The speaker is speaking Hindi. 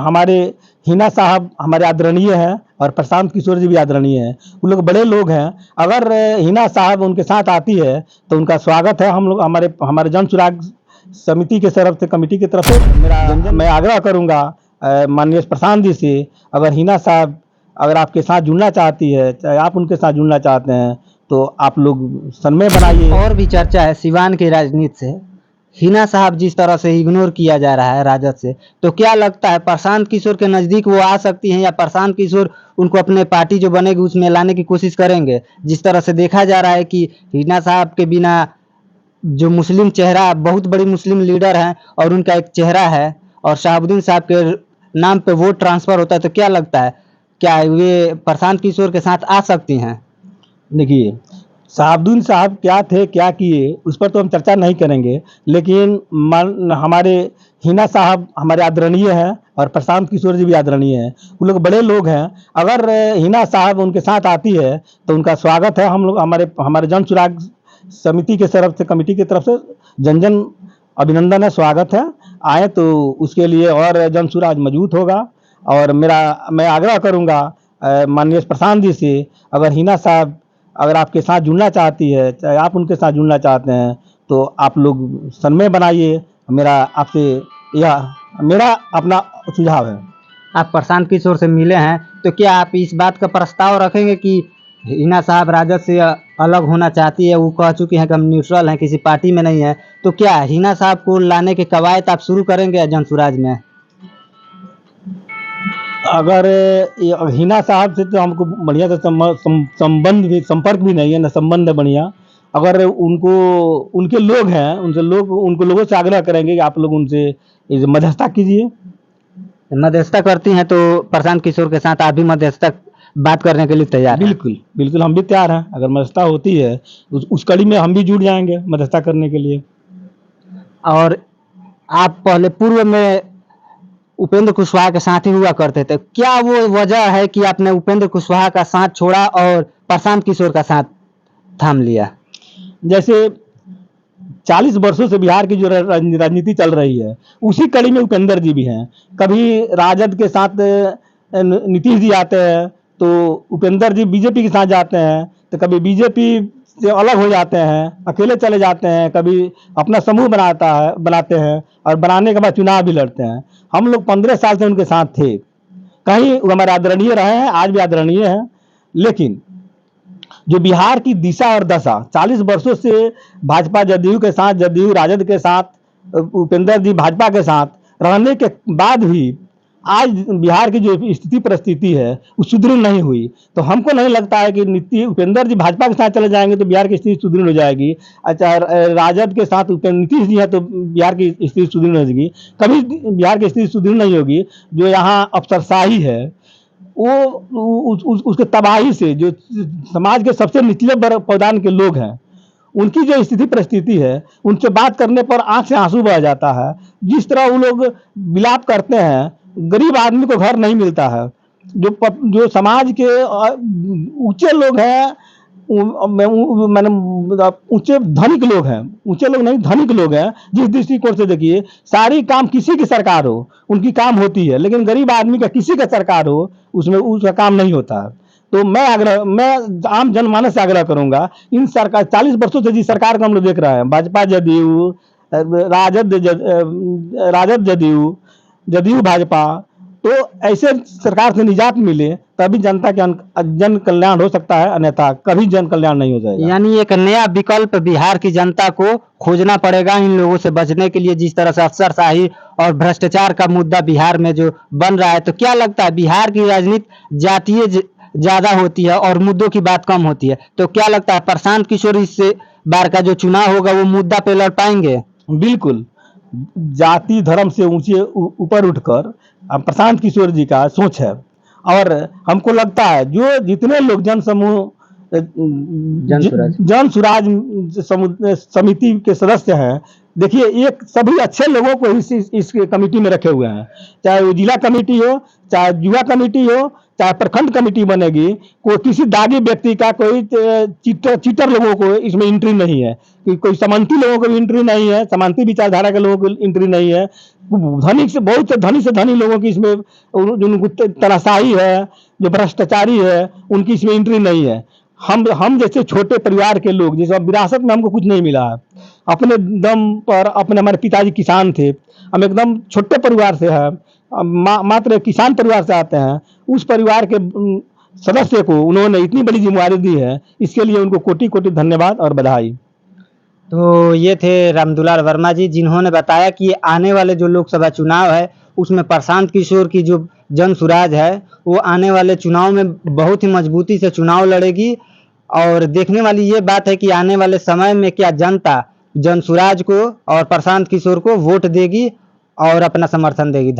हमारे हिना साहब हमारे आदरणीय हैं और प्रशांत किशोर जी भी आदरणीय हैं। वो लोग बड़े लोग हैं। अगर हिना साहब उनके साथ आती है तो उनका स्वागत है। हम लोग हमारे हमारे जन सुराग समिति के तरफ से, कमेटी की तरफ से मैं आग्रह करूंगा माननीय प्रशांत जी से, अगर हिना साहब अगर आपके साथ जुड़ना चाहती है, चाहे आप उनके साथ जुड़ना चाहते हैं, तो आप लोग सन्मय बनाइए। और भी चर्चा है सिवान की राजनीति से, हिना साहब जिस तरह से इग्नोर किया जा रहा है राजद से, तो क्या लगता है प्रशांत किशोर के नजदीक वो आ सकती हैं, या प्रशांत किशोर उनको अपने पार्टी जो बनेगी उसमें लाने की कोशिश करेंगे? जिस तरह से देखा जा रहा है कि हिना साहब के बिना जो मुस्लिम चेहरा, बहुत बड़ी मुस्लिम लीडर हैं और उनका एक चेहरा है, और शहाबुद्दीन साहब के नाम पे वोट ट्रांसफर होता है, तो क्या लगता है क्या वे प्रशांत किशोर के साथ आ सकती हैं? देखिए, शहाबुद्दीन साहब क्या थे, क्या किए, उस पर तो हम चर्चा नहीं करेंगे, लेकिन हमारे हिना साहब हमारे आदरणीय हैं और प्रशांत किशोर जी भी आदरणीय हैं। वो लोग बड़े लोग हैं। अगर हिना साहब उनके साथ आती है तो उनका स्वागत है। हम लोग हमारे हमारे जन सुराग समिति के तरफ से, कमेटी की तरफ से जन अभिनंदन है, स्वागत है। आए तो उसके लिए और जन सुराग मजबूत होगा। और मैं आग्रह करूँगा माननीय प्रशांत जी से, अगर हिना साहब अगर आपके साथ जुड़ना चाहती है, चाहे आप उनके साथ जुड़ना चाहते हैं, तो आप लोग सन्मय बनाइए। मेरा अपना सुझाव है। आप प्रशांत किशोर से मिले हैं, तो क्या आप इस बात का प्रस्ताव रखेंगे कि हिना साहब राजद से अलग होना चाहती है? वो कह चुकी हैं कि हम न्यूट्रल हैं, किसी पार्टी में नहीं है, तो क्या हिना साहब को लाने के कवायद आप शुरू करेंगे जनसुराज में? अगर हिना साहब से तो हमको बढ़िया से संबंध भी, संपर्क भी नहीं है, ना संबंध है बढ़िया। अगर उनके लोग हैं, उनको लोगों से आग्रह करेंगे कि आप लोग उनसे मध्यस्थता कीजिए। मध्यस्थता करती हैं तो प्रशांत किशोर के साथ आप भी मध्यस्थता बात करने के लिए तैयार हैं? बिल्कुल बिल्कुल, हम भी तैयार हैं। अगर मध्यस्थता होती है उस कड़ी में हम भी जुड़ जाएंगे मध्यस्थता करने के लिए। और आप पहले पूर्व में उपेंद्र कुशवाहा के साथ ही हुआ करते थे, क्या वो वजह है कि आपने उपेंद्र कुशवाहा का साथ छोड़ा और प्रशांत किशोर का साथ थाम लिया? जैसे 40 वर्षों से बिहार की जो राजनीति चल रही है, उसी कड़ी में उपेंद्र जी भी हैं। कभी राजद के साथ नीतीश जी आते हैं तो उपेंद्र जी बीजेपी के साथ जाते हैं, तो कभी बीजेपी से अलग हो जाते हैं, अकेले चले जाते हैं, कभी अपना समूह बनाते हैं और बनाने के बाद चुनाव भी लड़ते हैं। हम लोग 15 साल से उनके साथ थे। कहीं वो हमारे आदरणीय रहे हैं, आज भी आदरणीय हैं। लेकिन जो बिहार की दिशा और दशा 40 वर्षों से भाजपा जदयू के साथ, जदयू राजद के साथ, उपेंद्र जी भाजपा के साथ रहने के बाद भी आज बिहार की जो स्थिति परिस्थिति है वो सुदृढ़ नहीं हुई। तो हमको नहीं लगता है कि उपेंद्र जी भाजपा के साथ चले जाएंगे तो बिहार की स्थिति सुदृढ़ हो जाएगी। अच्छा, राजद के साथ नीतीश जी है तो बिहार की स्थिति सुदृढ़ हो जाएगी। कभी बिहार की स्थिति सुदृढ़ नहीं होगी। जो यहाँ अफसरशाही है वो उसके तबाही से, जो समाज के सबसे निचले पदान के लोग हैं, उनकी जो स्थिति परिस्थिति है, उनसे बात करने पर आंख से आंसू बह जाता है। जिस तरह वो लोग विलाप करते हैं, गरीब आदमी को घर नहीं मिलता है। जो समाज के ऊंचे लोग हैं, मैंने ऊंचे धनिक लोग हैं, ऊंचे लोग नहीं धनिक लोग हैं, जिस दृष्टिकोण से देखिए, सारी काम किसी की सरकार हो उनकी काम होती है, लेकिन गरीब आदमी का किसी का सरकार हो उसमें उसका काम नहीं होता है। तो मैं आम जनमानस से आग्रह करूंगा, इन सरकार 40 वर्षों से जिस सरकार को हम लोग देख रहे हैं, भाजपा जदयू, राजद जदयू, जदयू भाजपा, तो ऐसे सरकार से निजात मिले तभी जनता के जन कल्याण हो सकता है, अन्यथा कभी जन कल्याण नहीं हो जाएगा। यानी एक नया विकल्प बिहार की जनता को खोजना पड़ेगा इन लोगों से बचने के लिए, जिस तरह से अफसरशाही और भ्रष्टाचार का मुद्दा बिहार में जो बन रहा है। तो क्या लगता है बिहार की राजनीति जातीय ज्यादा होती है और मुद्दों की बात कम होती है, तो क्या लगता है प्रशांत किशोर इस बार का जो चुनाव होगा वो मुद्दा पे लड़ पाएंगे? बिल्कुल, जाति धर्म से ऊंचे ऊपर उठकर प्रशांत किशोर जी का सोच है। और हमको लगता है जो जितने लोग जन सुराज समिति के सदस्य हैं, देखिए एक सभी अच्छे लोगों को इस कमेटी में रखे हुए हैं, चाहे वो जिला कमेटी हो, चाहे युवा कमेटी हो, चाहे प्रखंड कमेटी बनेगी, कोई किसी दागी व्यक्ति का कोई चीटर लोगों को इसमें एंट्री नहीं है, कोई समांती लोगों को एंट्री नहीं है, समांती विचारधारा के लोगों को एंट्री नहीं है, धनी से बहुत से धनी लोगों की इसमें, जिनको तनाशाही है, जो भ्रष्टाचारी है, उनकी इसमें एंट्री नहीं है। हम जैसे छोटे परिवार के लोग, जैसे विरासत में हमको कुछ नहीं मिला है, अपने दम पर हमारे पिताजी किसान थे, हम एकदम छोटे परिवार से है, मात्र किसान परिवार से आते हैं, उस परिवार के सदस्य को उन्होंने इतनी बड़ी जिम्मेदारी दी है, इसके लिए उनको कोटि कोटि धन्यवाद और बधाई। तो ये थे रामदुलार वर्मा जी, जिन्होंने बताया कि आने वाले जो लोकसभा चुनाव है उसमें प्रशांत किशोर की जो जन सुराज है वो आने वाले चुनाव में बहुत ही मजबूती से चुनाव लड़ेगी। और देखने वाली ये बात है कि आने वाले समय में क्या जनता जन सुराज को और प्रशांत किशोर को वोट देगी और अपना समर्थन देगी।